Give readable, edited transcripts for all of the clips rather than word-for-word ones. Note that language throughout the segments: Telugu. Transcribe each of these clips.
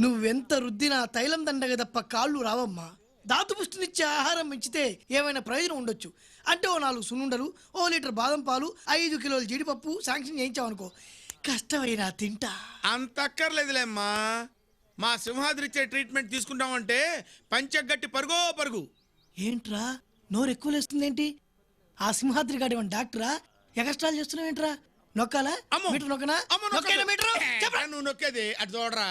నువ్వెంత రుద్దినా తైలం దండగ తప్ప కాళ్ళు రావమ్మా. దాతు పుష్టినిచ్చే ఆహారం పెంచితే ఏమైనా ప్రయోజనం ఉండొచ్చు. అంటే ఓ 4 సున్నుండలు, ఓ లీటర్ బాదం పాలు, 5 కిలోల జీడిపప్పు శాంక్షన్ చేయించావనుకో, కష్టమైనా తింటా. అంత అక్కర్లేదులేమ్మా. మా సింహాద్రి ఇచ్చే ట్రీట్మెంట్ తీసుకుంటామంటే పంచగట్టి పరుగో పరుగు. ఏంట్రా నోరు ఎక్కువ లేస్తుందేంటి? ఆ సింహాద్రి గాడి డాక్టరా? ఎగస్ట్రాలు చేస్తున్నావేంట్రా? నొక్కాలా? మీటర్ నొక్కనా? నువ్వు నొక్కేది అటు చూడరా.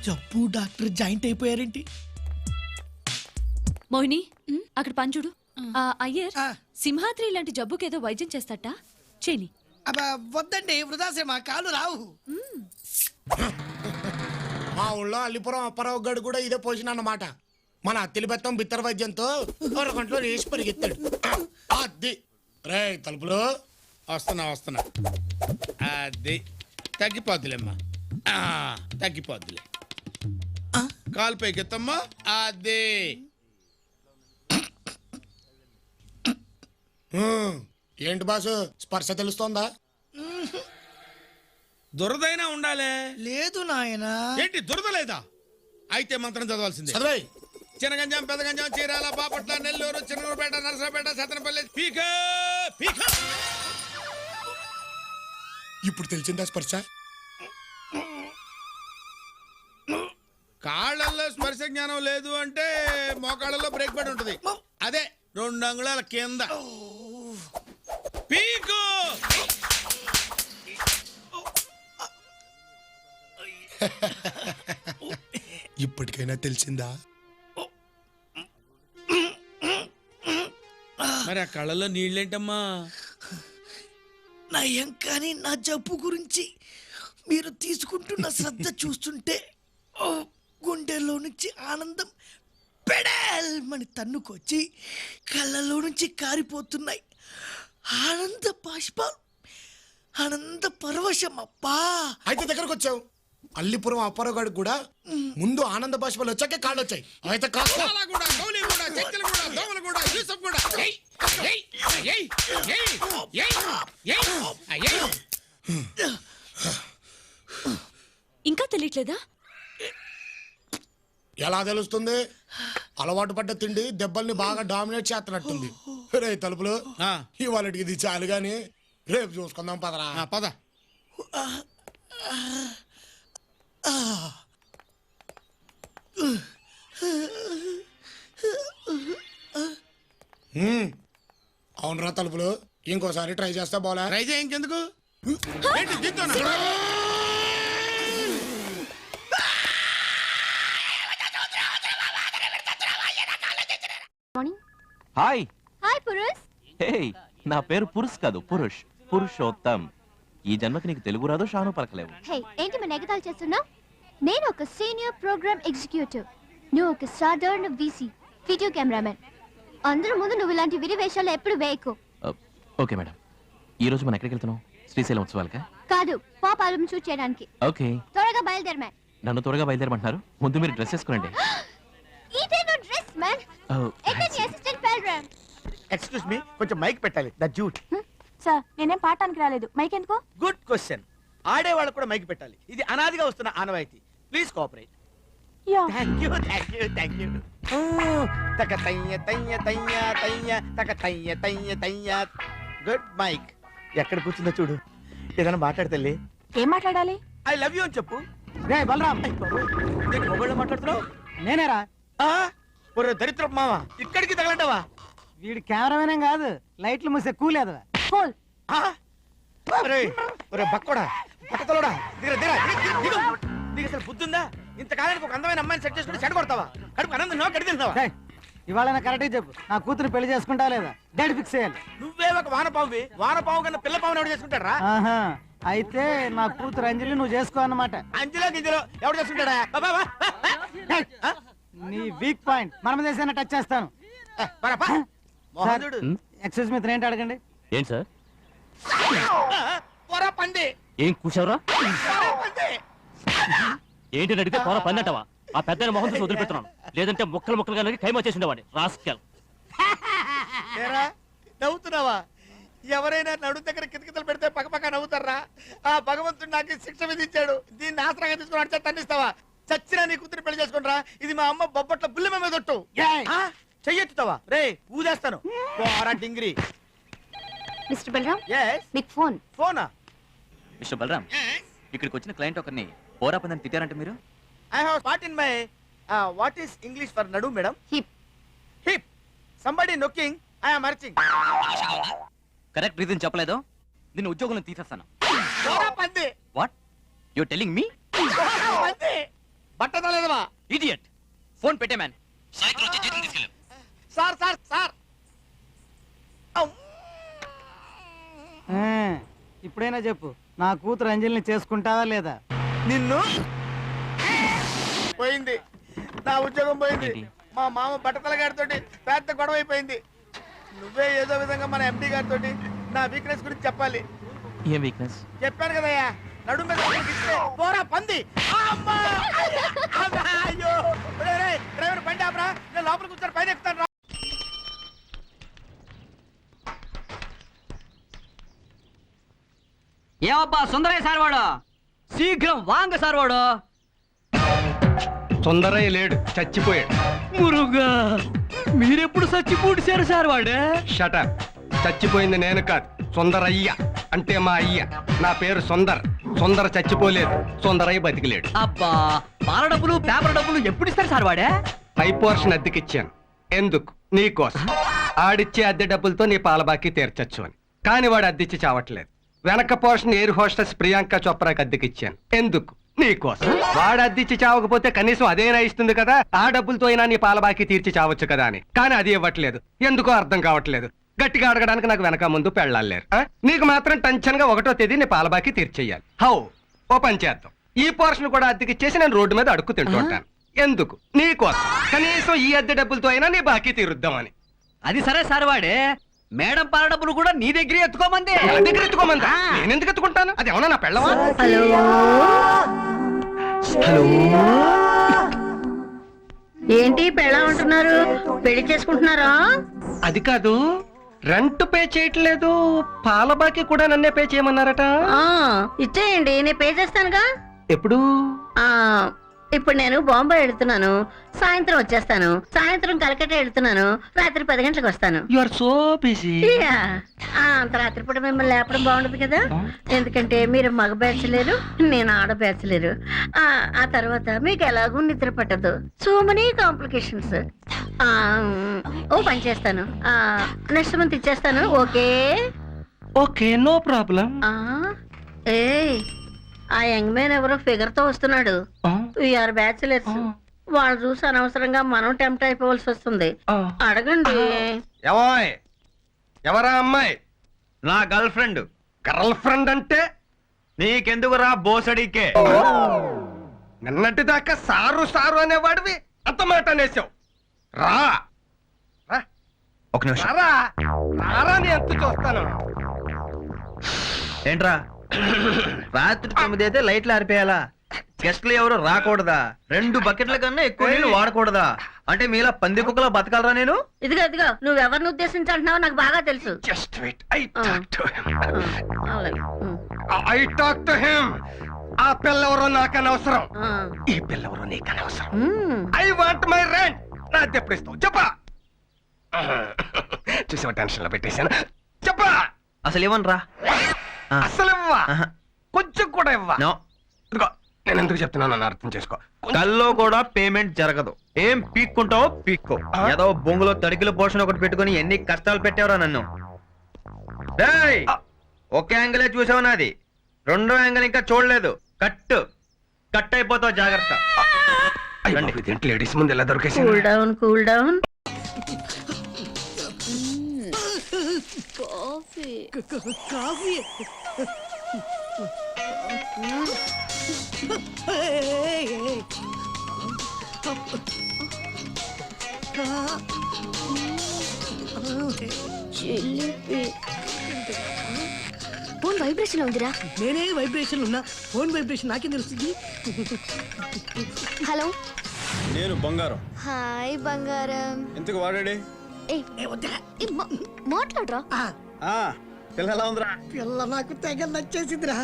జబ్బు డాక్టర్ జాయింట్ అయిపోయారేంటి? మోహిని, అక్కడ పంచుడు. అయ్యర్ సింహాద్రి ఇలాంటి జబ్బుకేదో వైద్యం చేస్తాట చేని. అబ్బా వద్దండి, వృధాశ్రమ, కాలు రావు. మా ఊళ్ళో అల్లిపురం అప్పారావు గడు కూడా ఇదే పొజిషన్ అన్నమాట. మన అత్తిలిబెత్తం బిత్తర వైద్యంతో 2 గంటలో రేసి పరిగెత్తాడు. అది రే తలుపులు వస్తున్నా. అది తగ్గిపోద్దులేమ్మా, తగ్గిపోద్దులే. కాలు పైకెత్తమ్మా. అది ఏంటి బాసు, స్పర్శ తెలుస్తోందా? దురదైనా ఉండాలే. లేదు నాయనా. ఏంటి దురద లేదా? అయితే మంత్రం చదవాల్సిందే. చదివాయి. చినగంజాం, పెదగంజాం, చీరాల, బాపట్ల, నెల్లూరు, చిన్నూరుపేట, నరసరాపేట, సత్తెనపల్లి, పీక. ఇప్పుడు తెలిసిందా స్పర్శ? కాళ్ళల్లో స్పర్శ జ్ఞానం లేదు అంటే మోకాళ్ళలో బ్రేక్ పడి ఉంటది. అదే 2 అంగుళాల కింద పీకు. ఇప్పటికైనా తెలిసిందా? మరి ఆ కళ్ళలో నీళ్ళేంటమ్మా? నయం కానీ నా జబ్బు గురించి మీరు తీసుకుంటున్న శ్రద్ధ చూస్తుంటే గుండెల్లో నుంచి ఆనందం పెడల్మని తన్నుకొచ్చి కళ్ళలో నుంచి కారిపోతున్నాయి ఆనంద బాష్పాలు. ఆనంద పరవశం అప్పా. అయితే దగ్గరకు వచ్చావు. అల్లిపురం అప్పారావు గడికి కూడా ముందు ఆనంద బాష్పాలు వచ్చాకే కాళ్ళు వచ్చాయి. అయితే ఇంకా తెలియట్లేదా? ఎలా తెలుస్తుంది? అలవాటు పడ్డ తిండి దెబ్బల్ని బాగా డామినేట్ చేస్తున్నట్టుంది. రే తలుపులు, ఇవాళకి ఇది చాలు గాని రేపు చూసుకుందాం పదరా. పద. అవునరా తలుపులు, ఇంకోసారి ట్రై చేస్తా బోలా. ట్రై చేయించేందుకు? Hi hi Purush. హే, నా పేరు పురుష్ కాదు, పురుష్, పురుషోత్తం. ఈ జన్మకి నీకు తెలుగు రాదు, షాను పలకలేవు. హే, ఏంటి మన ఎగతాళి చేస్తున్నావు? నేను ఒక సీనియర్ ప్రోగ్రామ్ ఎగ్జిక్యూటివ్, నువ్వు ఒక సాధారణ వీసీ వీడియో కెమెరామెన్. అందరూ ముందు నువ్వు ఇలాంటి విరి వేషాలు ఎప్పుడు వేయకు. Okay madam. ఈ రోజు మనం ఎక్కడికి వెళ్తున్నాం? శ్రీశైలం ఉత్సవాలకా? కాదు, పాప ఆల్బమ్ షూట్ చేయడానికి. ఓకే, త్వరగా బయలుదేరు మ్యాన్. నన్ను త్వరగా బయలుదేరమంటున్నారు. ముందు మీరు డ్రెస్ వేసుకోండి. ఇదే నా డ్రెస్ మ్యాన్. ఎక్కడ నీ అసిస్టెంట్ బలరామ్? ఎక్స్క్యూజ్ మీ, కొంచెం మైక్ పెట్టాలి. The jute. సార్, నేనేం పాఠానికి రాలేదు. మైక్ ఎందుకో? Good question. ఆడేవాళ్ళకు కూడా మైక్ పెట్టాలి. ఇది అనాదిగా వస్తున్న ఆనవాయితీ. Please cooperate. Thank you, thank you, thank you. తక తయ్య తయ్య తయ్య తయ్య తక తయ్య తయ్య తయ్య. Good mic. ఎక్కడ కూర్చుందో చూడు. ఏదైనా మాట్లాడతల్లి. ఏం మాట్లాడాలి? ఐ లవ్ యూ అని చెప్పు. రే బలరామ్, నేను మొబైల్లో మాట్లాడుతున్నావు. నేనేరా? ఒరే దరిద్రపు మామ, ఇక్కడికి తగలంటావా? వీడు కెమెరామెన్ కాదు, లైట్లు మూసే కూలేదు. కూల్. ఒరే బక్కోడా, పట్టతలోడా, నీకు అసలు బుద్ధుందా? ఇంతకాలానికి ఒక అందమైన అమ్మాయిని సెట్ చేసుకుని చెడ కొడతావా? కడుపు అనందం కడి తింటావా? ఇవాళ కరెక్ట్ చెప్పు, నా కూతురు పెళ్లి చేసుకుంటా లేదా? డేట్ ఫిక్స్ చేయాలి. నువ్వే ఒక వానపావువి. వానపావు కన్నా పిల్ల పావుని ఎవడు చేసుకుంటాడా? అయితే నా కూతురు అంజలి నువ్వు చేసుకో అన్నమాట. అంజలో గింజలో ఎవడు చేసుకుంటాడా? నీ వీక్ పాయింట్ మన దేశాన్ని టచ్ చేస్తాను. ఎక్స్క్యూజ్ మీ, ఏంటి అడగండి. ఏంటి సార్? పంది ఏం కూర్చోరా? ఏంటి అడిగితే పోరా పన్నట్టవా? ఆ పెద్ద మొహం చూసి వదిలిపెడుతున్నాను, లేదంటే ముక్కలు ముక్కలుగా ఖైమా చేసి ఉండేవాడి రాస్కెల్. నవ్వుతున్నావా? ఎవరైనా నడు దగ్గర కితకితలు పెడితే పక్కపక్క నవ్వుతారా? ఆ భగవంతుడు నాకు శిక్ష విధించాడు. దీన్ని ఆసరాగా తీసుకుని అడిచే తన్నిస్తావా? చచ్చినా నీ కూతురు పెళ్లి చేసుకుంటారా? ఇది మా అమ్మ బొబ్బట్ల బుల్లి మీద తొట్టు. చెయ్యెత్తుతావా? రే ఊదేస్తాను. డింగిరి. Mister Balaram Yes. మీకు ఫోన్. ఫోనా? మిస్టర్ బలరాం, ఇక్కడికి వచ్చిన క్లయింట్ ఒకరిని పోరా పదని తిట్టారంటే మీరు? I have spot in my what is English for nadu, madam? Hip. Hip. Somebody knocking, I am marching. Correct reason చెప్పలేదు, దీన్ని ఉద్యోగంలో తీసేస్తాను. పోరా పంది. What you telling me? పోరా పంది. బట్ట తలేదవా? ఇడియట్. ఫోన్ పెట్టే మ్యాన్. Sir sir sir. ఆ, ఇప్పుడైనా చెప్పు, నా కూతురు అంజలిని చేసుకుంటావా లేదా? నిన్ను పోయింది, నా ఉద్యోగం పోయింది. ఏంటి? మా మామ బట్టతల గారితో పెద్ద గొడవ అయిపోయింది. నువ్వే ఏదో విధంగా మన ఎండి గారితో నా వీక్నెస్ గురించి చెప్పాలి. ఏం వీక్నెస్? చెప్పాను కదయ్యా, నడుము మీద ఒకరికి ఇస్తే పోరా పంది. అమ్మా! అబ్బా! అయ్యో! ఒరేయ్, ఒరేయ్, డ్రైవర్ బండి ఆపరా, నేను లోపల కూర్చొని పైన ఎక్కుతాను రా. ఏవబ్బా సుందరయ్య సార్ వాడు, శీఘ్రం వాంగ సార్ వాడు. తొందరయ్య లేడు, చచ్చిపోయాడు. మురుగా మీరెప్పుడు చచ్చిపూడిశారు సార్ వాడే? షటప్. చచ్చిపోయింది నేను కాదు, సుందరయ్య అంటే మా అయ్య. నా పేరు సుందర్. సుందర చచ్చిపోలేదు, సుందరయ్య బతికిలేడు. అబ్బా, పాల డబ్బులు పేపర్ డబ్బులు ఎప్పుడు ఇస్తారు సార్ వాడే? పై పోర్షన్ అద్దెకిచ్చాను. ఎందుకు? నీకోసం. ఆడిచ్చే అద్దె డబ్బులతో నీ పాల బాకీ తీర్చచ్చు అని. కానీ వాడు అద్దెచ్చి చావట్లేదు. వెనక పోర్షన్ ఎయిర్ హోస్టెస్ ప్రియాంక చోప్రాకి అద్దెకిచ్చాను. ఎందుకు? నీకోసం. వాడు అద్దెచ్చి చావకపోతే కనీసం అదేనా ఇస్తుంది కదా, ఆ డబ్బులతో అయినా నీ పాల బాకీ తీర్చి చావచ్చు కదా అని. కానీ అది ఇవ్వట్లేదు. ఎందుకో అర్థం కావట్లేదు. గట్టిగా అడగడానికి నాకు వెనక ముందు పెళ్ళాలేరు. నీకు మాత్రం టెన్షన్ గా 1వ తేదీ నీ పాల బాకీ తీర్చేయాలి. హౌ? ఓ పని చేద్దాం, ఈ పోర్షన్ కూడా అద్దెకిచ్చేసి నేను రోడ్డు మీద అడుక్కు తింటూ ఉంటాను. ఎందుకు? నీకోసం. కనీసం ఈ అద్దె డబ్బులతో అయినా నీ బాకీ తీరుద్దామని. అది సరే సార్ వాడే, మేడం పాల డబ్బులు కూడా నీ దగ్గర ఎత్తుకోమంది. నా దగ్గర ఎత్తుకోమందా? నేను ఎందుకు ఎత్తుకుంటాను? అది ఏమన్నా నా పెళ్ళవా? హలో, ఏంటి పెళ్ళ ఉంటున్నారు? పెళ్లి చేసుకుంటున్నారా? అది కాదు, రెంట్ పే చేయట్లేదు, పాల బాకీ కూడా నన్నే పే చేయమన్నారట. ఇచ్చేయండి, నేను పే చేస్తానుగా. ఎప్పుడు? ఇప్పుడు నేను బాంబే వెళ్తున్నాను, సాయంత్రం వచ్చేస్తాను. సాయంత్రం కలకత్తా వెళ్తున్నాను, రాత్రి 10 గంటలకు వస్తాను. You are so busy. అంత రాత్రిపూట మిమ్మల్ని లేపడం బాగుండదు కదా, ఎందుకంటే మీరు మగ బ్యాచలేరు, నేను ఆడ బ్యాచలేరు. ఆ తర్వాత మీకు ఎలాగూ నిద్ర పట్టదు. So many complications. ఓ పని చేస్తాను, నెక్స్ట్ మంత్ ఇచ్చేస్తాను. ఓకే? Okay, no problem. ఏ ఆ యంగ్ మ్యాన్ ఎవరో ఫిగర్ తో వస్తున్నాడు. We are bachelors. వాళ్ళు చూసి అనవసరంగా మనం టెంప్ట్ అయిపోవాల్సి వస్తుంది. అడగండి. ఏమోయ్, ఎవరా అమ్మాయి? నా గర్ల్ ఫ్రెండ్. గర్ల్ ఫ్రెండ్ అంటే నీకెందుకు రా బోసడికే? నిన్నటి దాకా సారు సారు అనేవాడివి, అంత మాట అనేసావు. రా రా. ఒక నిమిషం. రారా రారా, నీ ఎంత చూస్తాను. ఏంట్రా రాత్రి 9 అయితే లైట్లు ఆరిపోయాలా? గెస్ట్లు ఎవరు రాకూడదా? 2 బకెట్ల కన్నా ఎక్కువ నీళ్ళు వాడకూడదా? అంటే మీలా పంది కుక్కలా బతకాలరా నేను? ఇదిగో ఇదిగో, నువ్వెవరిని ఉద్దేశించి అంటున్నావు నాకు బాగా తెలుసు. Just wait, I talk to him. ఆ పిల్లెవరో నాకు అనవసరం, ఈ పిల్లెవరో నీకు అనవసరం. I want my rent. నా అద్దె ఎప్పుడు ఇస్తావు చెప్పా? చూసావా, టెన్షన్ లో పెట్టేశాను. చెప్పా అసలు ఇవ్వనరా? అసలు ఇవ్వా? కొంచెం కూడా ఇవ్వా? ఇదిగో, నేను ఎందుకు చెప్తున్నాను నన్ను అర్థం చేసుకో. కల్లో కూడా పేమెంట్ జరగదు. ఏం పీక్కుంటావో పీక్కో. ఏదో బొంగులో తడికిల పోషన్ ఒకటి పెట్టుకుని ఎన్ని కష్టాలు పెట్టావరా నన్ను. డేయ్, ఒక యాంగిలే చూసావు నాది, 2వ యాంగిల్ ఇంకా చూడలేదు. కట్ అయిపోతావు, జాగ్రత్త. లేడీస్ ముందు ఎలా దొరికేసి? Cool down, cool down. Coffee. Phone vibration ఉందిరా. నేనే వైబ్రేషన్ ఉన్నా, ఫోన్ వైబ్రేషన్ నాకేం తెలుస్తుంది? హలో, నేను బంగారం. హాయ్ బంగారం. ఎందుకు వాడాడే? మాట్లాడరా. పిల్ల ఎలా ఉందిరా? పిల్ల నాకు తెగ నచ్చేసిందిరా.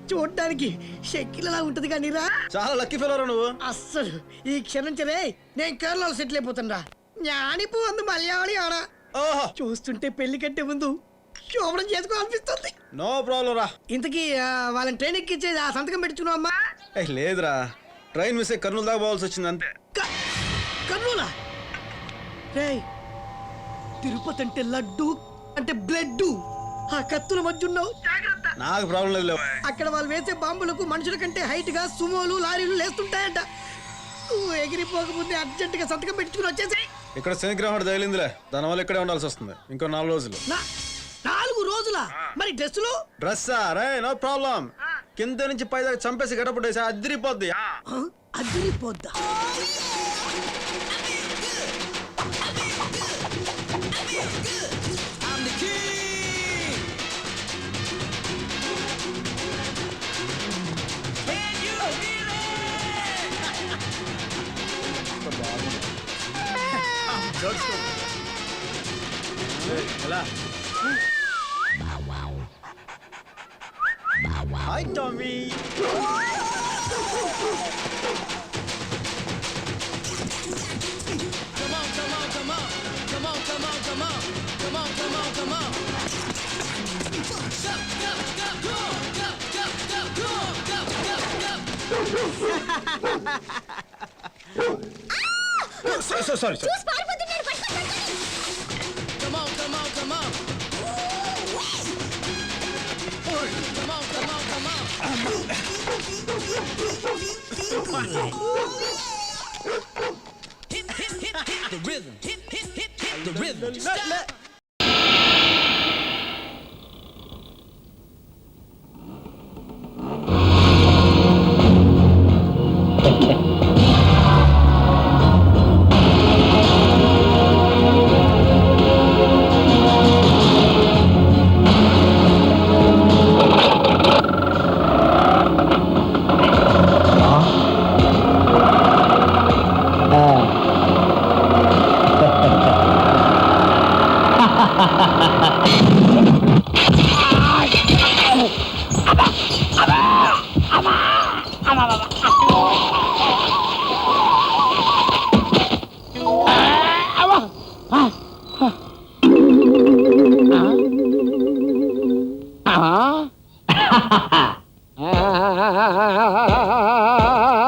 చూడడానికి షెక్కిలలా ఉంటది కానీ రా, చాలా లక్కీ ఫెలోరా నువ్వు. అస్సలు ఈ క్షణించరే నేను కేరళలో సెటిల్ అయిపోతాను. జ్ఞానిపు అందు మలయాళి ఆడ చూస్తుంటే పెళ్లి కంటే ముందు శోభనం చేసుకోవాలనిపిస్తుంది. నో ప్రాబ్లం రా. ఇంతకీ వాళ్ళని ట్రైన్ ఎక్కించేది ఆ సంతకం పెట్టుకున్నావు అమ్మా? లేదురా, ట్రైన్ మిస్ అయ్యి కర్నూలు దాకా పోవాల్సి వచ్చింది అంతే. కర్నూలా? రేయ్, తిరుపతి అంటే లడ్డు అంటే బ్లడ్. ఆ కత్తుల మధ్య ఉన్నావు, జాగ్రత్త. నాకు ప్రాబ్లం లేదు. అక్కడ వాళ్ళు వేసే బాంబులకు మనుషుల కంటే హైట్ గా సుమోలు లారీలు లేస్తుంటాయంట. నువ్వు ఎగిరిపోకముందే అర్జెంట్ గా సంతకం పెట్టుకుని వచ్చేసి. ఇక్కడ శనిగ్రహం తగిలిందిలే, దానివల్ల ఇక్కడే ఉండాల్సి వస్తుంది ఇంకో 4 రోజులు. 4 రోజులా? మరి డ్రెస్సులు? డ్రెస్సా? రే నో ప్రాబ్లం, కింద నుంచి పై దాకా చంపేసి గడపడేసి అదిరిపోద్ది. అదిరిపోద్దా? Hi Tommy. Sorry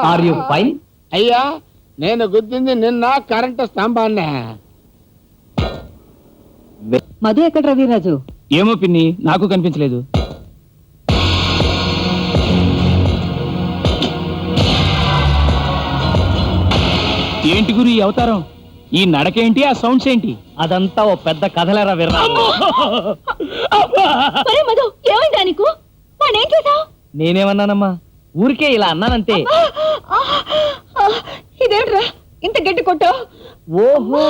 are you fine? అయ్యా, నేను గుద్దింది నిన్న కరెంటు స్తంభాన్నే. మధు ఎక్కడ రవిరాజు? ఏమో పిన్ని, నాకు కనిపించలేదు. ఏంటి గురి ఈ అవతారం? ఈ నడకేంటి, ఆ సౌండ్స్ ఏంటి? అదంతా ఓ పెద్ద కథలేరా విర్రా. మధు, ఏమైందా నీకు? వాడేం చేశావు? నేనేమన్నానమ్మా, ఊరికే ఇలా అన్నానంతే. ఇదేంట్రా ఇంత గట్టి కొట్టావు? ఓహో,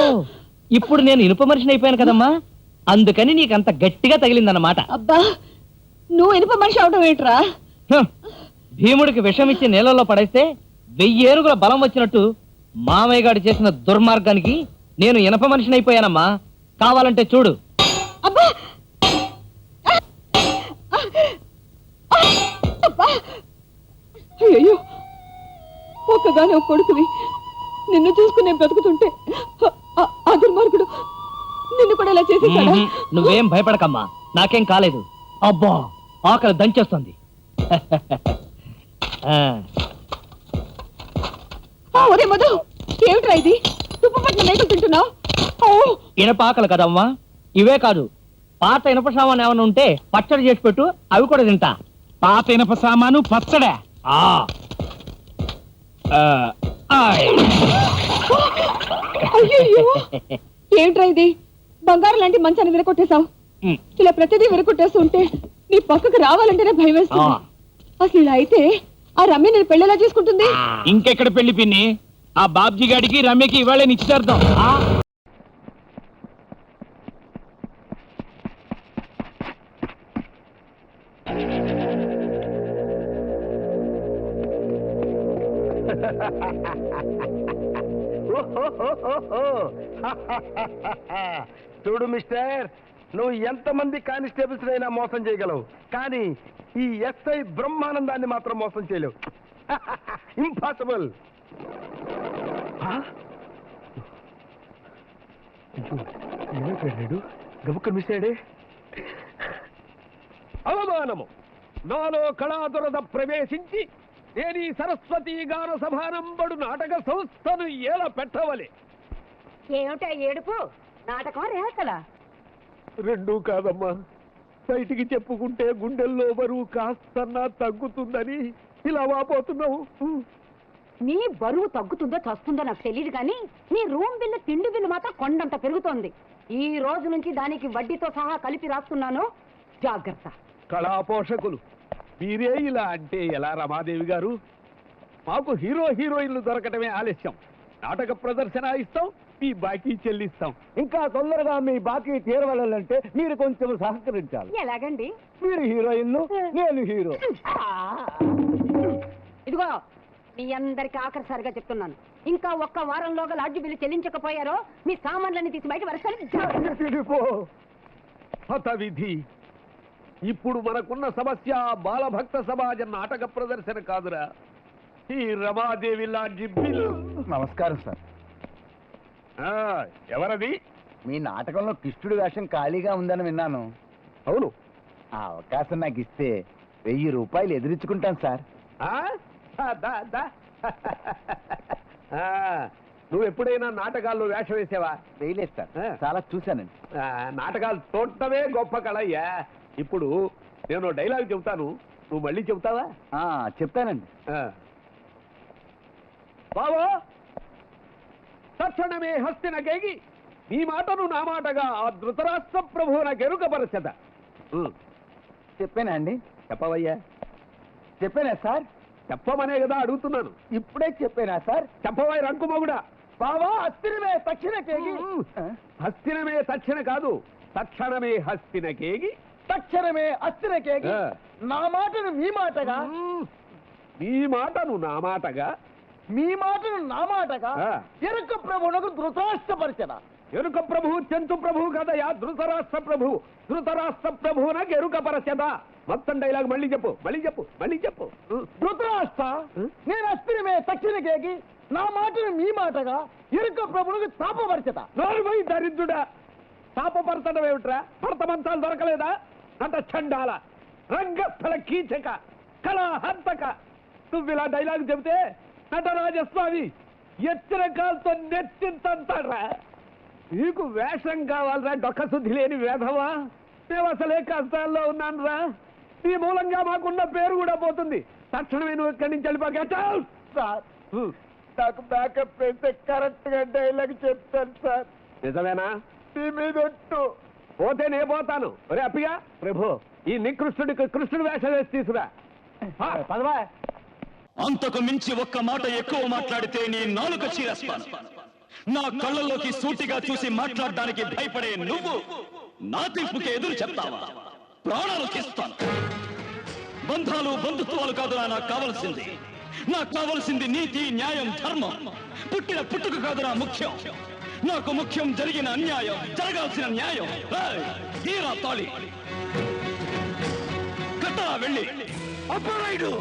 ఇప్పుడు నేను ఇనుప మనిషిని అయిపోయాను కదమ్మా, అందుకని నీకంత గట్టిగా తగిలిందన్నమాట. అబ్బా, నువ్వు ఇనుప మనిషి అవడం ఏంట్రా? భీముడికి విషం ఇచ్చి నీళ్ళలో పడేస్తే 1000 ఏనుగుల బలం వచ్చినట్టు మామయ్య గారు చేసిన దుర్మార్గానికి నేను ఇనప మనిషిని అయిపోయానమ్మా. కావాలంటే చూడు. అబ్బా, అయ్యో, ఒక్కగానే ఒక కొడుకుని నిన్ను చూసుకుని నేను బ్రతుకుతుంటే ఆ దుర్మార్గుడు నిన్ను కూడా ఇలా చేసేసాడా? నువ్వేం భయపడకమ్మా, నాకేం కాలేదు. అబ్బా, ఆకలి దంచేస్తుంది. ఒరే మధు, ఏమిట్రా ఇది? తుప్పపట్ల మేకలు తింటున్నావు? ఇనప ఆకలి కదమ్మా. ఇవే కాదు, పాత ఇనప సామాను ఏమైనా ఉంటే పచ్చడి చేసి పెట్టు, అవి కూడా తింటా. పాత ఇనప సామాను పచ్చడా? అయ్యో, ఏమిట్రా ఇది? బంగారం లాంటి మంచాన్ని విరకొట్టేశావు. ఇలా ప్రతిదీ విరకొట్టేస్తూ ఉంటే నీ పక్కకు రావాలంటేనే భయం వేస్తుంది. అసలు ఇలా అయితే ఆ రమ్య నేను పెళ్లి ఎలా చేసుకుంటుంది? ఇంకెక్కడ పెళ్లి పిన్ని, ఆ బాబ్జీ గాడికి రమ్యకి ఇవాళే నిశ్చితార్థం. చూడు మిస్టర్, నువ్వు ఎంతమంది కానిస్టేబుల్స్ అయినా మోసం చేయగలవు కానీ ఈ ఎస్ఐ బ్రహ్మానందాన్ని మాత్రం మోసం చేయలేవు. ఇంపాసిబుల్. గబుక్కలు మిస్ అయ్యాడే. అవమానము. నాలో కళాదురద ప్రవేశించి నేను ఈ సరస్వతి గాన సభానంబడు నాటక సంస్థను ఏల పెట్టవలే. ఏమిటా ఏడుపు? నాటకం రేసలా? రెండూ కాదమ్మా. బయటికి చెప్పుకుంటే గుండెల్లో బరువు కాస్తన్నా తగ్గుతుందని ఇలా వాపోతున్నావు. నీ బరువు తగ్గుతుందో చస్తుందో నాకు తెలియదు కానీ నీ రూమ్ బిల్లు తిండి బిల్లు మాత్రం కొండంత పెరుగుతోంది. ఈ రోజు నుంచి దానికి వడ్డీతో సహా కలిపి రాస్తున్నాను, జాగ్రత్త. కళా పోషకులు మీరే ఇలా అంటే ఎలా రమాదేవి గారు? మాకు హీరో హీరోయిన్లు దొరకటమే ఆలస్యం. నాటక ప్రదర్శన ఇస్తాం, మీ బాకీ చెల్లిస్తాం. ఇంకా తొందరగా మీ బాకీ తీరవాలంటే మీరు కొంచెం సహకరించాలి. ఎలాగండి? మీరు హీరోయిన్లు, నేను హీరో. ఇదిగో మీ అందరికి ఆఖరిసారిగా చెప్తున్నాను, ఇంకా ఒక్క వారంలోగా లాడ్జి బిల్లు చెల్లించకపోయారో మీ సామాన్లన్నీ తీసి బయట వరసాలి. హత విధి. ఇప్పుడు మనకున్న సమస్య బాలభక్త సమాజ నాటక ప్రదర్శన కాదురా, ఈ రమాదేవి లాంటి బిల్లు. నమస్కారం సార్. ఎవరది? మీ నాటకంలో కృష్ణుడి వేషం ఖాళీగా ఉందని విన్నాను. అవును. ఆ అవకాశం నాకు ఇస్తే 1000 రూపాయలు ఎదురించుకుంటాను సార్. నువ్వు ఎప్పుడైనా నాటకాల్లో వేషం వేసావా? వేయలేదు సార్, చాలా చూశానండి. నాటకాలు చూడటమే గొప్ప కళయ్యా. ఇప్పుడు నేను డైలాగ్ చెబుతాను, నువ్వు మళ్ళీ చెబుతావా? చెప్తానండి. బావో, తక్షణమే హస్తిన కేగి నీ మాటను నా మాటగా ఆ ధృతరాష్ట్ర ప్రభువున గెరుకపరచద. చెప్పానా అండి? చెప్పవయ్యా. చెప్పానా సార్? చెప్పమనే కదా అడుగుతున్నాను. ఇప్పుడే చెప్పానా సార్? చెప్పవయ్య రంకుమగుడా. బావా హస్తినమే తక్షణ కేగి. హస్తినమే తక్షణ కాదు, తక్షణమే హస్తిన కేగి. తక్షణమే హస్తిన కేగి నా మాటను మీ మాటగా, నీ మాటను నా మాటగా, మీ మాటను నా మాటగా ఎరుక ప్రభువునకు ధృతరాష్ట్రపరిచన. ఎరుక ప్రభువు చెంతు ప్రభువు కదయా, ధృతరాష్ట్ర ప్రభువు. ధృతరాష్ట్ర ప్రభువునకు ఎరుకపరచద. మొత్తం డైలాగ్ మళ్ళీ చెప్పు, మళ్ళీ చెప్పు, మళ్ళీ చెప్పు. ధృతరాష్ట్ర నేను హస్తినమే తక్షణ కేగి నా మాటను మీ మాటగా ఎరుక ప్రభువునకు తాపపరిచత. నోరుమై దరిద్రుడా, తాపపరచడం ఏమిట్రా? భర్తమంతాలు దొరకలేదా? నట చండాల, రంగస్థల కీచక, కళాహంతక. నువ్వు ఇలా డైలాగ్ చెబితే నటరాజస్వామి ఎత్తిన కాలుతో నెత్తింతంటాడ్రా. నీకు వేషం కావాలరా, డొక్క శుద్ధి లేని వేధవా? మేము అసలే కష్టాల్లో ఉన్నాను రా. నీ మూలంగా మాకున్న పేరు కూడా పోతుంది. తక్షణమే నువ్వు ఇక్కడి నుంచి వెళ్ళిపోక. సార్ నాకు బ్యాకప్ అయితే కరెక్ట్ గా డైలాగ్ చెప్తాను సార్. నిజమేనా? మీ మీద పోతే నే పోతాను. ఒరే అప్పిగా, ప్రభు ఈ నికృష్ణుడికి కృష్ణుడు వేషం వేసి తీసుకురా. పదవా. అంతకు మించి ఒక్క మాట ఎక్కువ మాట్లాడితే నీ నాలుక చీరేస్తాను. నా కళ్ళల్లోకి సూటిగా చూసి మాట్లాడడానికి భయపడే నువ్వు నా తీర్పుకి ఎదురు చెప్తావా? ప్రాణాలు తీస్తాను. బంధాలు బంధుత్వాలు కాదురా నాకు కావలసింది. నాకు కావలసింది నీతి, న్యాయం, ధర్మం. పుట్టిన పుట్టుక కాదురా ముఖ్యం. నాకు ముఖ్యం జరిగిన అన్యాయం, జరగాల్సిన న్యాయం. తీరా తాళి కట్టరా వెళ్ళి. అప్పరాయుడు